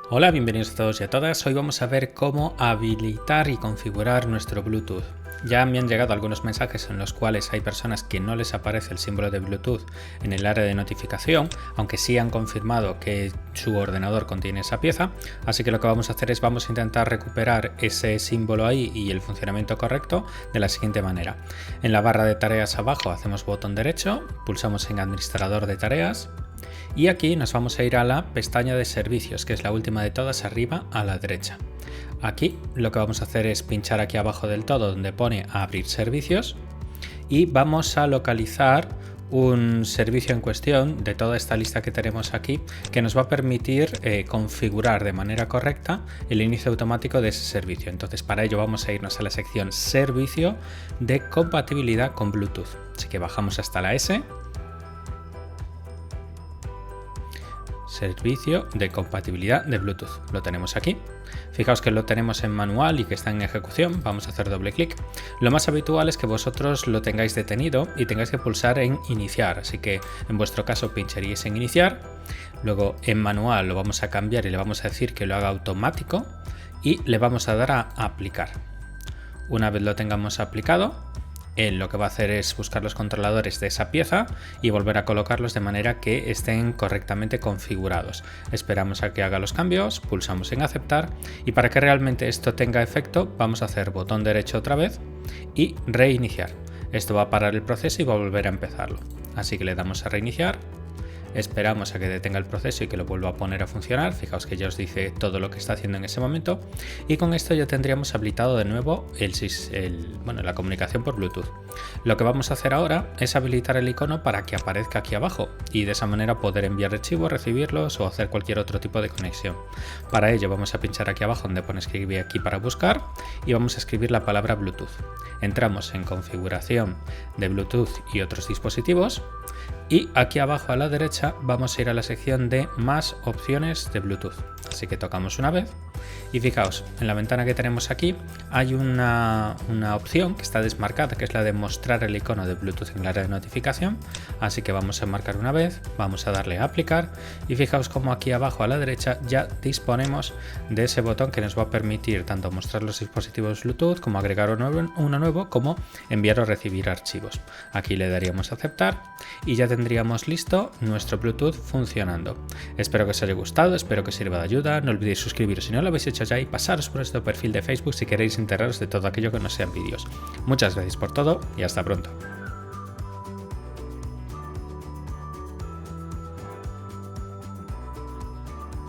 Hola, bienvenidos a todos y a todas. Hoy vamos a ver cómo habilitar y configurar nuestro Bluetooth. Ya me han llegado algunos mensajes en los cuales hay personas que no les aparece el símbolo de Bluetooth en el área de notificación, aunque sí han confirmado que su ordenador contiene esa pieza. Así que lo que vamos a hacer es vamos a intentar recuperar ese símbolo ahí y el funcionamiento correcto de la siguiente manera. En la barra de tareas abajo hacemos botón derecho, pulsamos en administrador de tareas. Y aquí nos vamos a ir a la pestaña de servicios, que es la última de todas, arriba a la derecha. Aquí lo que vamos a hacer es pinchar aquí abajo del todo donde pone abrir servicios y vamos a localizar un servicio en cuestión de toda esta lista que tenemos aquí que nos va a permitir configurar de manera correcta el inicio automático de ese servicio. Entonces para ello vamos a irnos a la sección servicio de compatibilidad con Bluetooth. Así que bajamos hasta la S. Servicio de compatibilidad de Bluetooth. Lo tenemos aquí. Fijaos que lo tenemos en manual y que está en ejecución. Vamos a hacer doble clic. Lo más habitual es que vosotros lo tengáis detenido y tengáis que pulsar en iniciar. Así que en vuestro caso pincharíais en iniciar. Luego en manual lo vamos a cambiar y le vamos a decir que lo haga automático y le vamos a dar a aplicar. Una vez lo tengamos aplicado, él lo que va a hacer es buscar los controladores de esa pieza y volver a colocarlos de manera que estén correctamente configurados. Esperamos a que haga los cambios, pulsamos en aceptar y para que realmente esto tenga efecto vamos a hacer botón derecho otra vez y reiniciar. Esto va a parar el proceso y va a volver a empezarlo. Así que le damos a reiniciar. Esperamos a que detenga el proceso y que lo vuelva a poner a funcionar. Fijaos que ya os dice todo lo que está haciendo en ese momento. Y con esto ya tendríamos habilitado de nuevo la comunicación por Bluetooth. Lo que vamos a hacer ahora es habilitar el icono para que aparezca aquí abajo y de esa manera poder enviar archivos, recibirlos o hacer cualquier otro tipo de conexión. Para ello vamos a pinchar aquí abajo donde pone escribir aquí para buscar y vamos a escribir la palabra Bluetooth. Entramos en configuración de Bluetooth y otros dispositivos. Y aquí abajo a la derecha vamos a ir a la sección de más opciones de Bluetooth. Así que tocamos una vez y fijaos, en la ventana que tenemos aquí hay una opción que está desmarcada, que es la de mostrar el icono de Bluetooth en el área de notificación. Así que vamos a marcar una vez, vamos a darle a aplicar y fijaos como aquí abajo a la derecha ya disponemos de ese botón que nos va a permitir tanto mostrar los dispositivos Bluetooth como agregar uno nuevo como enviar o recibir archivos. Aquí le daríamos a aceptar y ya tendríamos listo nuestro Bluetooth funcionando. Espero que os haya gustado, espero que os sirva de ayuda. No olvidéis suscribiros si no lo habéis hecho ya y pasaros por nuestro perfil de Facebook si queréis enteraros de todo aquello que no sean vídeos. Muchas gracias por todo y hasta pronto.